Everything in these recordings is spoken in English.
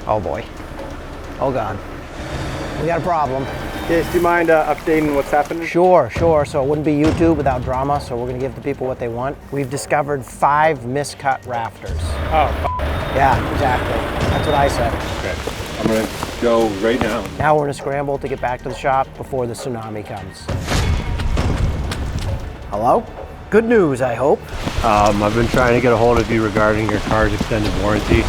Oh boy. Oh God. We got a problem. Yes, do you mind updating what's happening? Sure. So it wouldn't be YouTube without drama, so we're gonna give the people what they want. We've discovered 5 miscut rafters. Oh, Yeah, exactly. That's what I said. Okay, I'm gonna go right now. Now we're in a scramble to get back to the shop before the tsunami comes. Hello? Good news, I hope. I've been trying to get a hold of you regarding your car's extended warranty.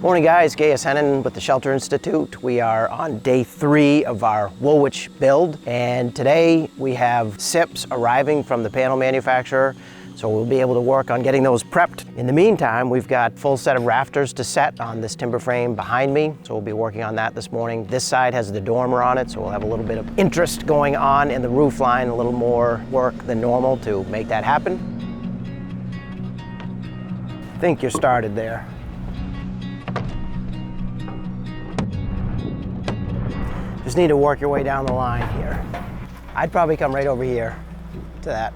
Morning guys, Gaius with the Shelter Institute. We are on day 3 of our Woolwich build, and today we have SIPs arriving from the panel manufacturer, so we'll be able to work on getting those prepped. In the meantime, we've got full set of rafters to set on this timber frame behind me, so we'll be working on that this morning. This side has the dormer on it, so we'll have a little bit of interest going on in the roof line, a little more work than normal to make that happen. I think you're started there. Just need to work your way down the line here. I'd probably come right over here to that.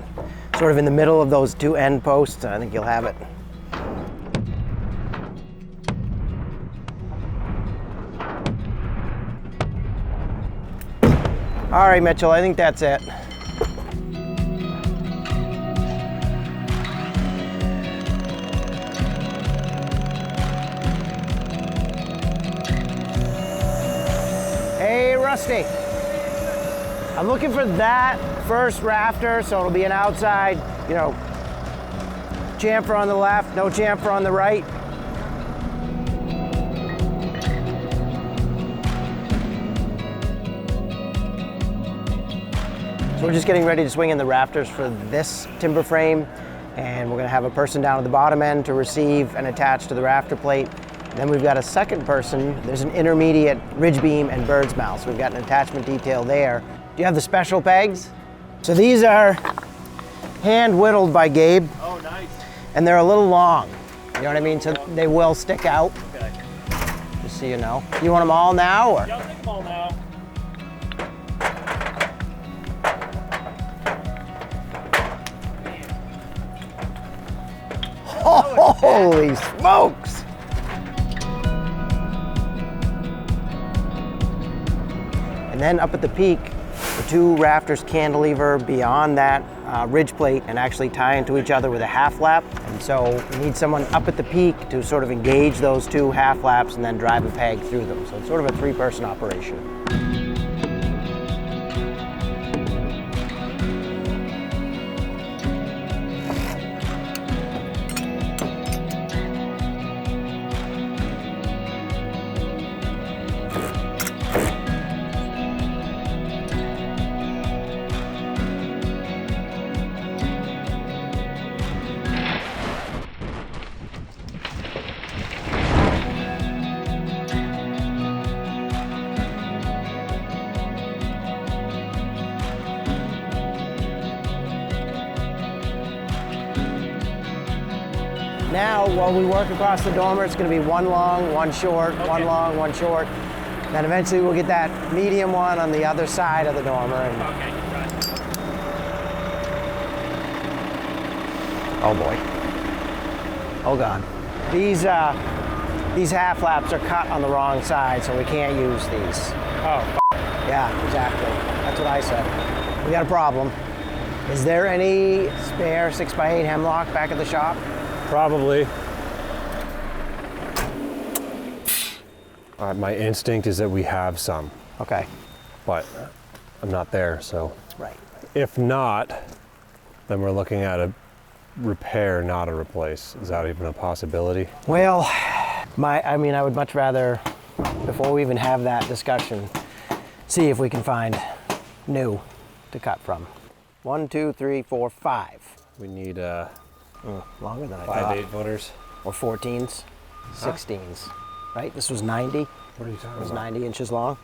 Sort of in the middle of those 2 end posts. I think you'll have it. All right, Mitchell, I think that's it. Hey, Rusty. I'm looking for that first rafter, so it'll be an outside, chamfer on the left, no chamfer on the right. So we're just getting ready to swing in the rafters for this timber frame, and we're gonna have a person down at the bottom end to receive and attach to the rafter plate. Then we've got a second person. There's an intermediate ridge beam and bird's mouth. So we've got an attachment detail there. Do you have the special pegs? So these are hand whittled by Gabe. Oh, nice. And they're a little long. You know what I mean? So they will stick out. Okay. Just so you know. You want them all now? Or? Yeah, I'll take them all now. Holy smokes! And then up at the peak, the 2 rafters cantilever beyond that ridge plate and actually tie into each other with a half lap. And so we need someone up at the peak to sort of engage those 2 half laps and then drive a peg through them. So it's sort of a 3-person operation. Now, while we work across the dormer, it's going to be 1 long, 1 short, okay. 1 long, 1 short. Then eventually we'll get that medium one on the other side of the dormer. And... Okay, right. Oh boy. Oh God. These half laps are cut on the wrong side, so we can't use these. Oh, yeah, exactly. That's what I said. We got a problem. Is there any spare 6x8 hemlock back at the shop? Probably. My instinct is that we have some. Okay. But I'm not there, so. Right. If not, then we're looking at a repair, not a replace. Is that even a possibility? Well, I would much rather, before we even have that discussion, see if we can find new to cut from. 1, 2, 3, 4, 5. We need longer than I 5 thought. 8-footers. Or 14s, 16s. Right? This was 90. What are you talking about? It was 90 inches long.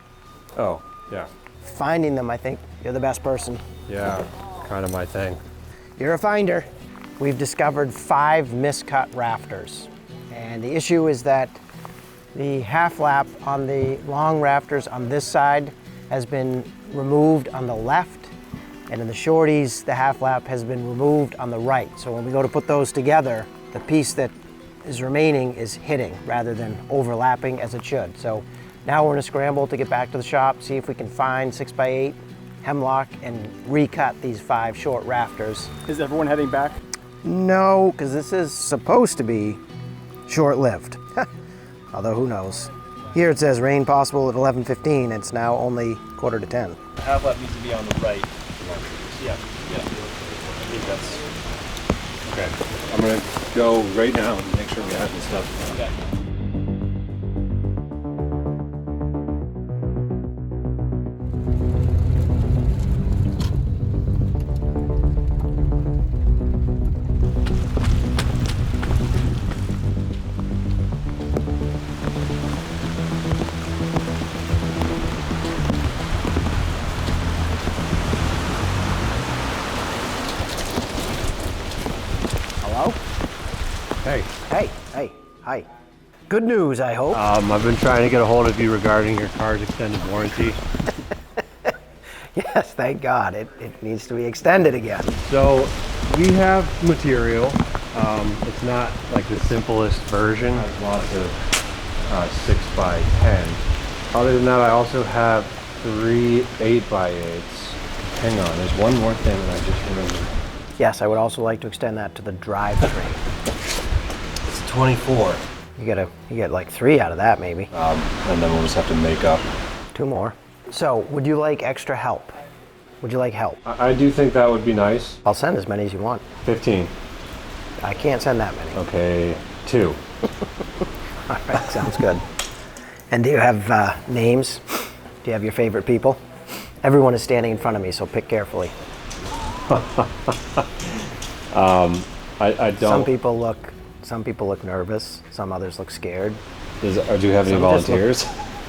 Oh, yeah. Finding them, I think you're the best person. Yeah, kind of my thing. You're a finder. We've discovered 5 miscut rafters. And the issue is that the half lap on the long rafters on this side has been removed on the left, and in the shorties, the half lap has been removed on the right. So when we go to put those together, the piece that is remaining is hitting rather than overlapping as it should. So now we're in a scramble to get back to the shop, see if we can find 6x8 hemlock and recut these 5 short rafters. Is everyone heading back? No, because this is supposed to be short-lived. Although who knows. Here it says rain possible at 11:15. It's now only 9:45. The half lap needs to be on the right. Yeah. I think that's Okay. I'm gonna go right now and make sure we have this stuff. okay. Hello? Hey. Hey, hi. Good news, I hope. I've been trying to get a hold of you regarding your car's extended warranty. Yes, thank God. It needs to be extended again. So we have material. It's not like the simplest version. It has lots of 6x10. Other than that, I also have 3 8x8s. Hang on, there's one more thing that I just remembered. Yes, I would also like to extend that to the drivetrain. It's 24. You get like 3 out of that, maybe. And then we'll just have to make up. 2 more. So, would you like extra help? Would you like help? I do think that would be nice. I'll send as many as you want. 15. I can't send that many. Okay, 2. All right, sounds good. And do you have names? Do you have your favorite people? Everyone is standing in front of me, so pick carefully. I don't. Some people look nervous. Some others look scared. Do you have any Some volunteers?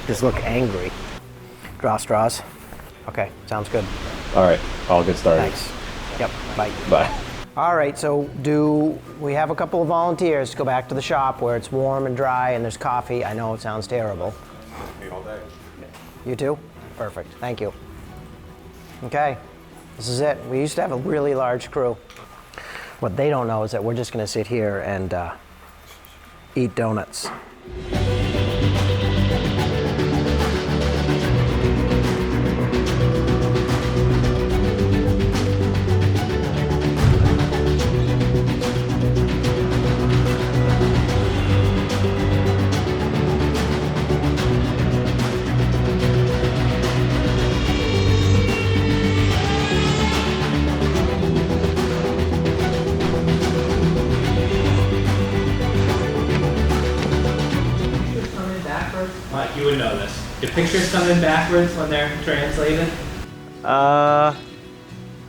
Just look angry. Draw straws. Okay, sounds good. All right, I'll get started. Thanks. Yep, bye. Bye. All right, so do we have a couple of volunteers to go back to the shop where it's warm and dry and there's coffee? I know it sounds terrible. Me all day. You too? Perfect, thank you. Okay, this is it. We used to have a really large crew. What they don't know is that we're just gonna sit here and eat donuts. Mike, you would know this. Do pictures come in backwards when they're translated? I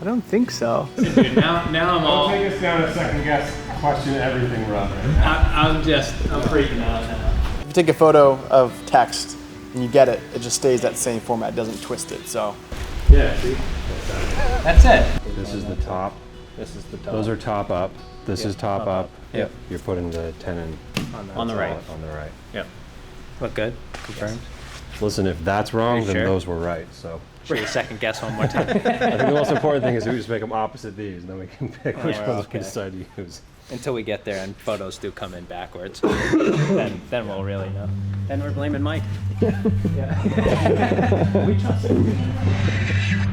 don't think so. Dude, now I'm all. Take us down a second guess. Question everything, Robert. I'm freaking out now. If you take a photo of text and you get it, it just stays that same format. It doesn't twist it. So Yeah, see? That's it. This is the top. This is the top. Those are top up. This is top up. Yep. You're putting the 10 in. On the right. On the right. Yep. Look good. Confirmed. Listen, if that's wrong, Pretty then sure. those were right. So Should we second guess one more time? I think the most important thing is we just make them opposite these, and then we can pick which Oh, ones okay. we decide to use. Until we get there and photos do come in backwards. then we'll really know. Then we're blaming Mike. Yeah. We trust him.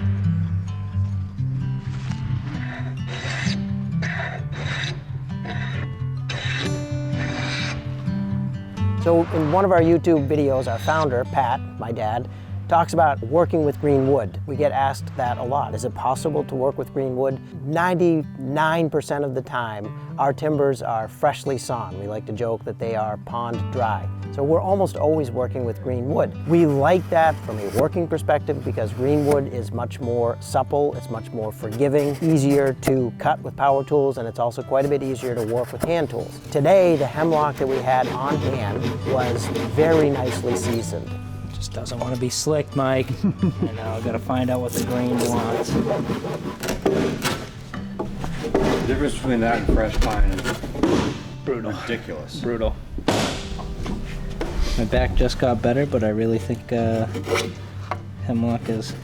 So in one of our YouTube videos, our founder, Pat, my dad, talks about working with green wood. We get asked that a lot. Is it possible to work with green wood? 99% of the time, our timbers are freshly sawn. We like to joke that they are pond dry. So we're almost always working with green wood. We like that from a working perspective because green wood is much more supple, it's much more forgiving, easier to cut with power tools, and it's also quite a bit easier to work with hand tools. Today, the hemlock that we had on hand was very nicely seasoned. Just doesn't want to be slick, Mike. I know, gotta find out what the grain wants. The difference between that and fresh pine is Brutal. ridiculous. Brutal. My back just got better, but I really think hemlock is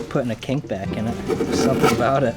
putting a kink back in it. There's something about it.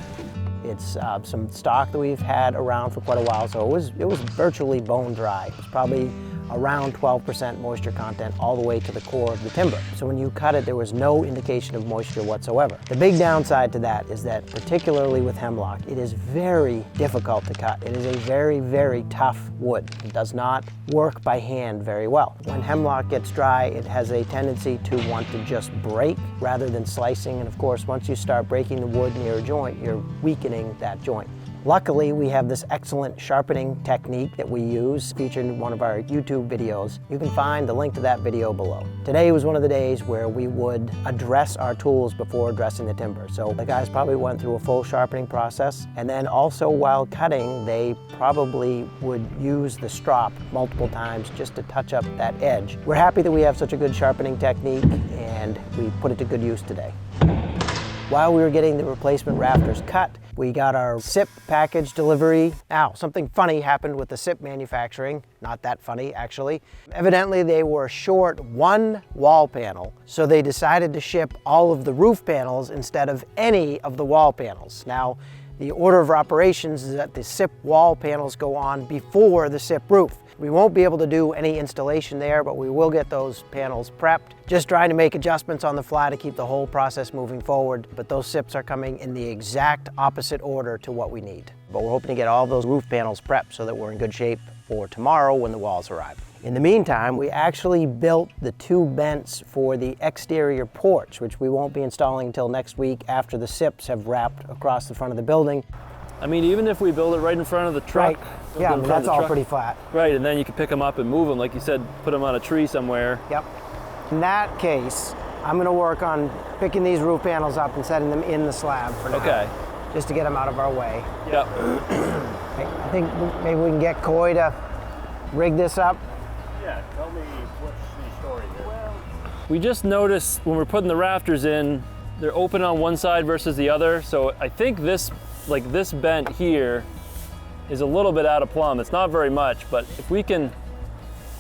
It's some stock that we've had around for quite a while, so it was virtually bone dry. It's probably around 12% moisture content all the way to the core of the timber. So when you cut it, there was no indication of moisture whatsoever. The big downside to that is that, particularly with hemlock, it is very difficult to cut. It is a very, very tough wood. It does not work by hand very well. When hemlock gets dry, it has a tendency to want to just break rather than slicing. And of course, once you start breaking the wood near a joint, you're weakening that joint. Luckily, we have this excellent sharpening technique that we use, featured in one of our YouTube videos. You can find the link to that video below. Today was one of the days where we would address our tools before addressing the timber. So the guys probably went through a full sharpening process, and then also while cutting, they probably would use the strop multiple times just to touch up that edge. We're happy that we have such a good sharpening technique, and we put it to good use today. While we were getting the replacement rafters cut, we got our SIP package delivery. Now, something funny happened with the SIP manufacturing. Not that funny, actually. Evidently, they were short one wall panel, so they decided to ship all of the roof panels instead of any of the wall panels. Now, the order of operations is that the SIP wall panels go on before the SIP roof. We won't be able to do any installation there, but we will get those panels prepped. Just trying to make adjustments on the fly to keep the whole process moving forward, but those SIPs are coming in the exact opposite order to what we need. But we're hoping to get all of those roof panels prepped so that we're in good shape for tomorrow when the walls arrive. In the meantime, we actually built the two vents for the exterior porch, which we won't be installing until next week after the SIPs have wrapped across the front of the building. I mean, even if we build it right in front of the truck. Right. Yeah, I mean, that's all pretty flat. Right, and then you can pick them up and move them, like you said, put them on a tree somewhere. Yep. In that case, I'm gonna work on picking these roof panels up and setting them in the slab for now. Okay. Just to get them out of our way. Yep. I think maybe we can get Coy to rig this up. Yeah, tell me what's the story there. Well, we just noticed when we're putting the rafters in, they're open on one side versus the other. So I think this bent here is a little bit out of plumb. It's not very much, but if we can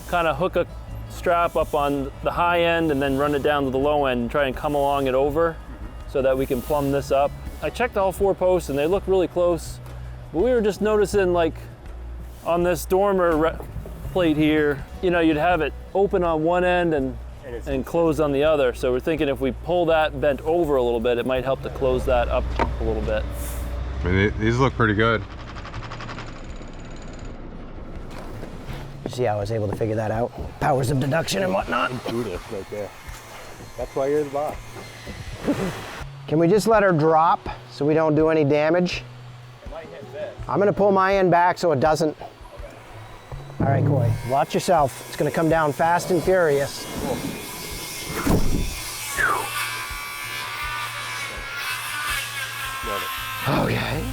kind of hook a strap up on the high end and then run it down to the low end and try and come along it over so that we can plumb this up. I checked all four posts and they look really close, but we were just noticing, like on this dormer plate here, you know, you'd have it open on one end and closed on the other. So we're thinking if we pull that bent over a little bit, it might help to close that up a little bit. I mean, these look pretty good. See how I was able to figure that out? Powers of deduction and whatnot. Intuitive right there. That's why you're the boss. Can we just let her drop so we don't do any damage? It might hit this. I'm gonna pull my end back so it doesn't. Okay. All right, Coy, watch yourself. It's gonna come down fast and furious. Cool. Okay.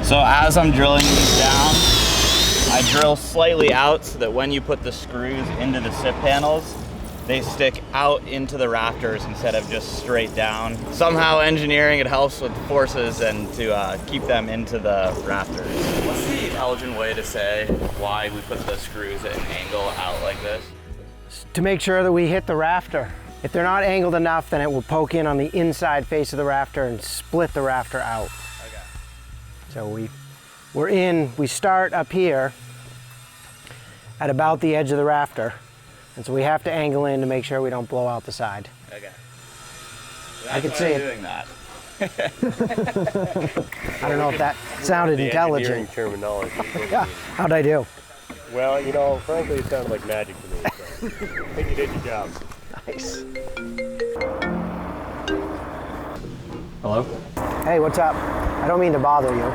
So as I'm drilling these down, I drill slightly out so that when you put the screws into the SIP panels, they stick out into the rafters instead of just straight down. Somehow engineering, it helps with forces and to keep them into the rafters. What's the intelligent way to say why we put the screws at an angle out like this? To make sure that we hit the rafter. If they're not angled enough, then it will poke in on the inside face of the rafter and split the rafter out. Okay. So we start up here at about the edge of the rafter. And so we have to angle in to make sure we don't blow out the side. Okay. I can see it. Doing that. I don't know if that sounded intelligent. Terminology. Yeah, how'd I do? Well, you know, frankly, it sounded like magic to me. So I think you did your job. Nice. Hello? Hey, what's up? I don't mean to bother you.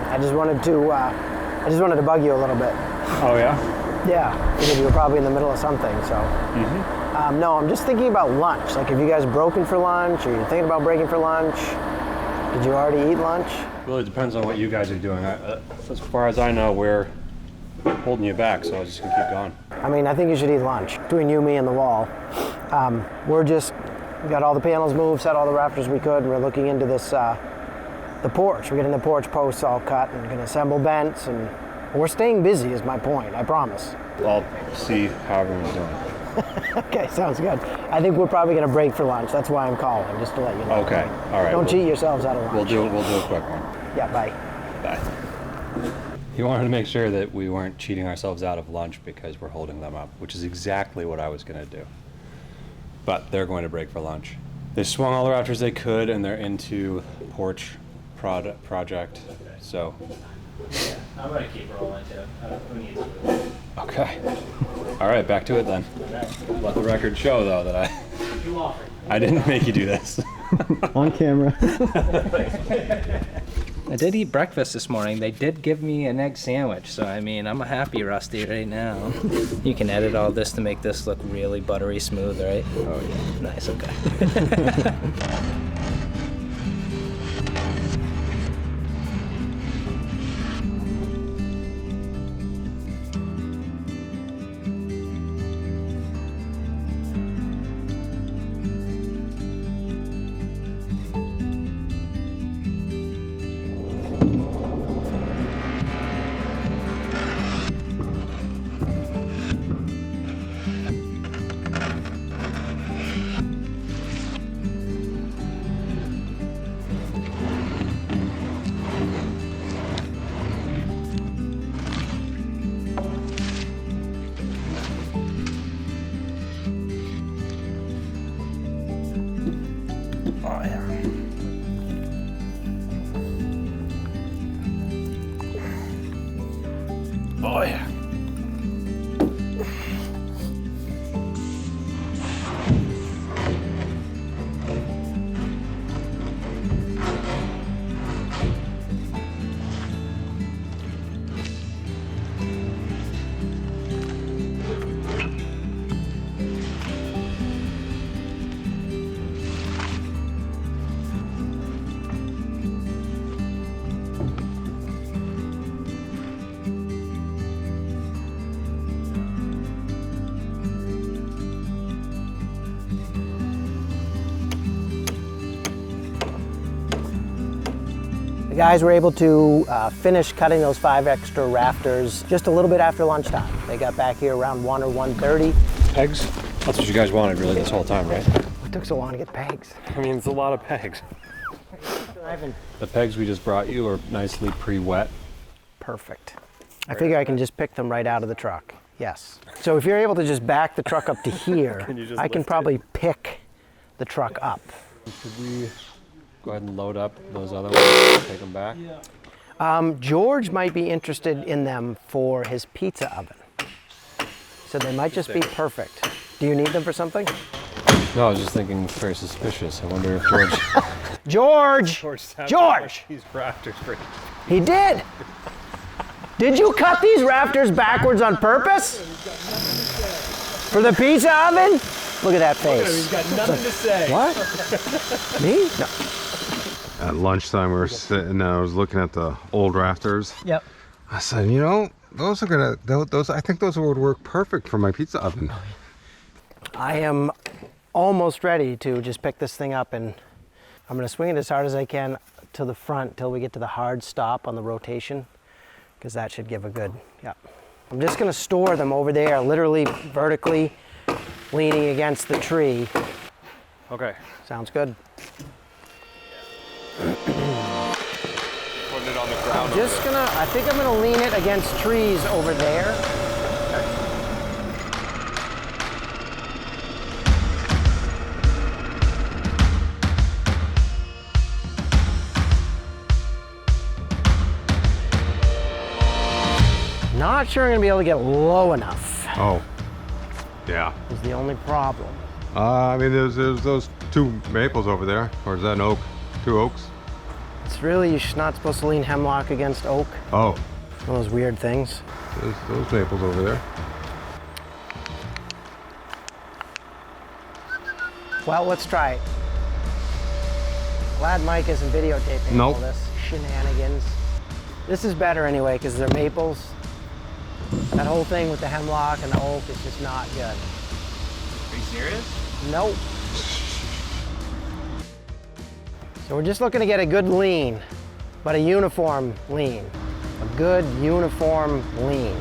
I just wanted to bug you a little bit. Oh yeah? Yeah, because you were probably in the middle of something, so. No, I'm just thinking about lunch. Like, have you guys broken for lunch, or you're thinking about breaking for lunch? Did you already eat lunch? Really depends on what you guys are doing. As far as I know, we're holding you back, so I was just gonna keep going. I mean, I think you should eat lunch. Between you, me, and the wall. We got all the panels moved, set all the rafters we could, and we're looking into this, the porch. We're getting the porch posts all cut and gonna assemble vents, and we're staying busy is my point, I promise. I'll see how everyone's doing. Okay, sounds good. I think we're probably gonna break for lunch. That's why I'm calling, just to let you know. Okay, all right. Don't cheat yourselves out of lunch. We'll do a quick one. Yeah, bye. Bye. He wanted to make sure that we weren't cheating ourselves out of lunch because we're holding them up, which is exactly what I was gonna do. But they're going to break for lunch. They swung all the rafters they could, and they're into Porch project, so. Yeah, I'm gonna keep rolling too. Who needs to? Okay. All right, back to it then. Let the record show, though, that I didn't make you do this. On camera. I did eat breakfast this morning. They did give me an egg sandwich, so I mean, I'm a happy Rusty right now. You can edit all this to make this look really buttery smooth, right? Oh, yeah. Nice, okay. Boy. The guys were able to finish cutting those 5 extra rafters just a little bit after lunchtime. They got back here around 1 or 1:30. Pegs? That's what you guys wanted really this whole time, right? It took so long to get pegs. I mean, it's a lot of pegs. The pegs we just brought you are nicely pre-wet. Perfect. I figure I can just pick them right out of the truck. Yes. So if you're able to just back the truck up to here, I can probably pick the truck up. Should we go ahead and load up those other ones, take them back? George might be interested in them for his pizza oven. So they might just be perfect. Do you need them for something? No, I was just thinking very suspicious. I wonder if George... George! These rafters for... He did! Did you cut these rafters backwards on purpose? For the pizza oven? Look at that face. He's got nothing to say. What? Me? No. At lunchtime, we were sitting and I was looking at the old rafters. Yep. I said, you know, those are gonna, I think those would work perfect for my pizza oven. I am almost ready to just pick this thing up, and I'm gonna swing it as hard as I can to the front till we get to the hard stop on the rotation, because that should give a good, yep. I'm just gonna store them over there, literally vertically leaning against the tree. Okay. Sounds good. Putting it on the ground. I think I'm gonna lean it against trees over there. Not sure I'm gonna be able to get low enough. Oh, yeah. Is the only problem. I mean, there's those 2 maples over there, or is that an oak? 2 oaks? It's really, you're not supposed to lean hemlock against oak. Oh, One of those weird things. there's those maples over there. Well, let's try it. Glad Mike isn't videotaping all this shenanigans. This is better anyway, because they're maples. That whole thing with the hemlock and the oak is just not good. Are you serious? Nope. So we're just looking to get a good lean, but a uniform lean. A good uniform lean.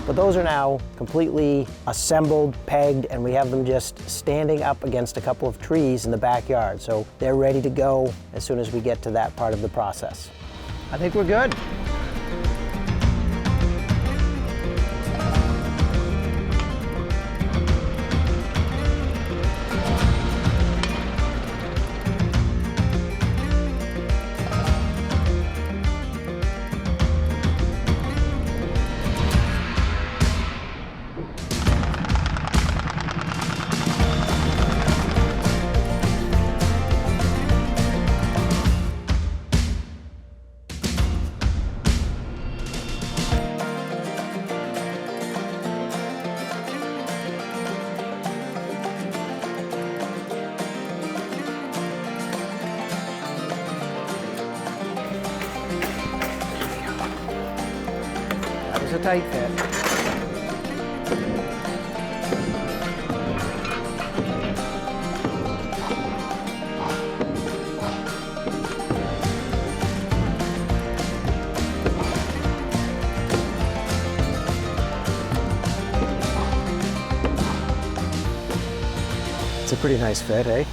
But those are now completely assembled, pegged, and we have them just standing up against a couple of trees in the backyard. So they're ready to go as soon as we get to that part of the process. I think we're good. It's a tight fit. It's a pretty nice fit, eh?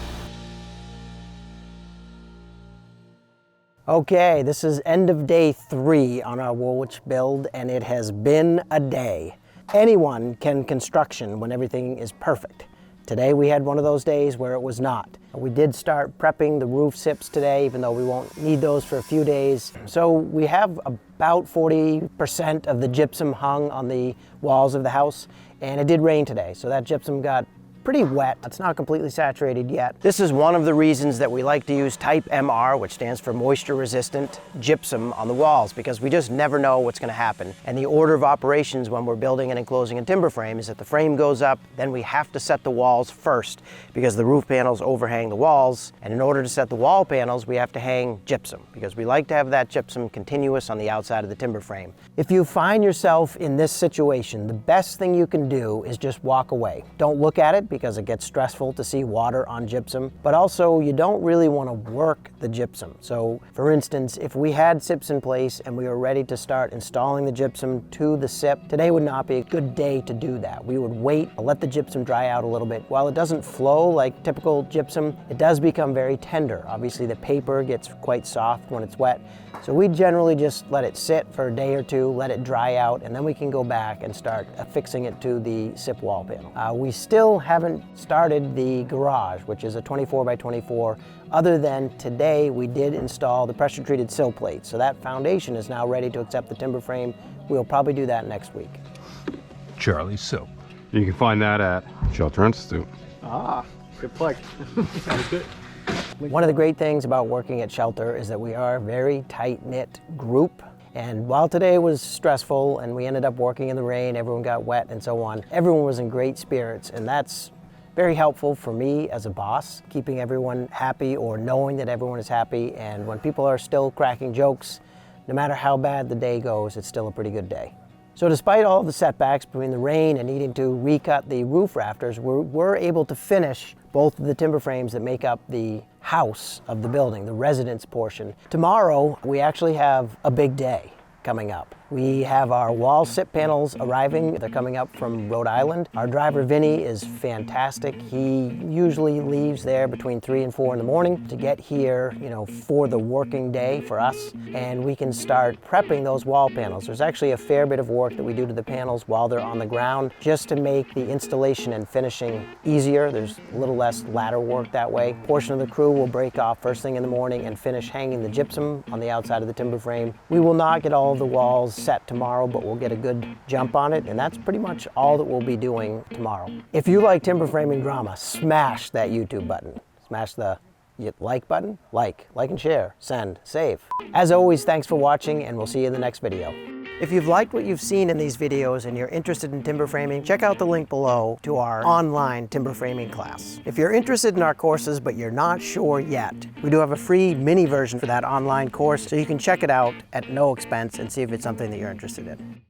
Okay, this is end of day 3 on our Woolwich build, and it has been a day. Anyone can construction when everything is perfect. Today we had one of those days where it was not. We did start prepping the roof sips today, even though we won't need those for a few days. So we have about 40% of the gypsum hung on the walls of the house, and it did rain today, so that gypsum got pretty wet. It's not completely saturated yet. This is one of the reasons that we like to use type MR, which stands for moisture resistant gypsum on the walls, because we just never know what's going to happen. And the order of operations when we're building and enclosing a timber frame is that the frame goes up, then we have to set the walls first because the roof panels overhang the walls. And in order to set the wall panels, we have to hang gypsum because we like to have that gypsum continuous on the outside of the timber frame. If you find yourself in this situation, the best thing you can do is just walk away. Don't look at it because it gets stressful to see water on gypsum, but also you don't really want to work the gypsum. So for instance, if we had sips in place and we were ready to start installing the gypsum to the sip, today would not be a good day to do that. We would wait, let the gypsum dry out a little bit. While it doesn't flow like typical gypsum, it does become very tender. Obviously the paper gets quite soft when it's wet. So we generally just let it sit for a day or two, let it dry out, and then we can go back and start affixing it to the sip wall panel. We still haven't started the garage, which is a 24 by 24, other than today we did install the pressure treated sill plate. So that foundation is now ready to accept the timber frame. We'll probably do that next week. Charlie Soap. You can find that at Shelter Institute. Ah, good plug. Sounds good. One of the great things about working at Shelter is that we are a very tight-knit group. And while today was stressful and we ended up working in the rain, everyone got wet and so on, everyone was in great spirits, and that's very helpful for me as a boss, keeping everyone happy or knowing that everyone is happy. And when people are still cracking jokes, no matter how bad the day goes, it's still a pretty good day. So despite all the setbacks between the rain and needing to recut the roof rafters, we're able to finish both of the timber frames that make up the house of the building, the residence portion. Tomorrow, we actually have a big day coming up. We have our wall sip panels arriving. They're coming up from Rhode Island. Our driver, Vinny, is fantastic. He usually leaves there between 3 and 4 in the morning to get here, for the working day for us. And we can start prepping those wall panels. There's actually a fair bit of work that we do to the panels while they're on the ground, just to make the installation and finishing easier. There's a little less ladder work that way. A portion of the crew will break off first thing in the morning and finish hanging the gypsum on the outside of the timber frame. We will not get all of the walls set tomorrow, but we'll get a good jump on it, and that's pretty much all that we'll be doing tomorrow. If you like timber framing drama, smash that YouTube button. Smash the like button. Like and share, send, save. As always, thanks for watching, and we'll see you in the next video. If you've liked what you've seen in these videos and you're interested in timber framing, check out the link below to our online timber framing class. If you're interested in our courses but you're not sure yet, we do have a free mini version for that online course, so you can check it out at no expense and see if it's something that you're interested in.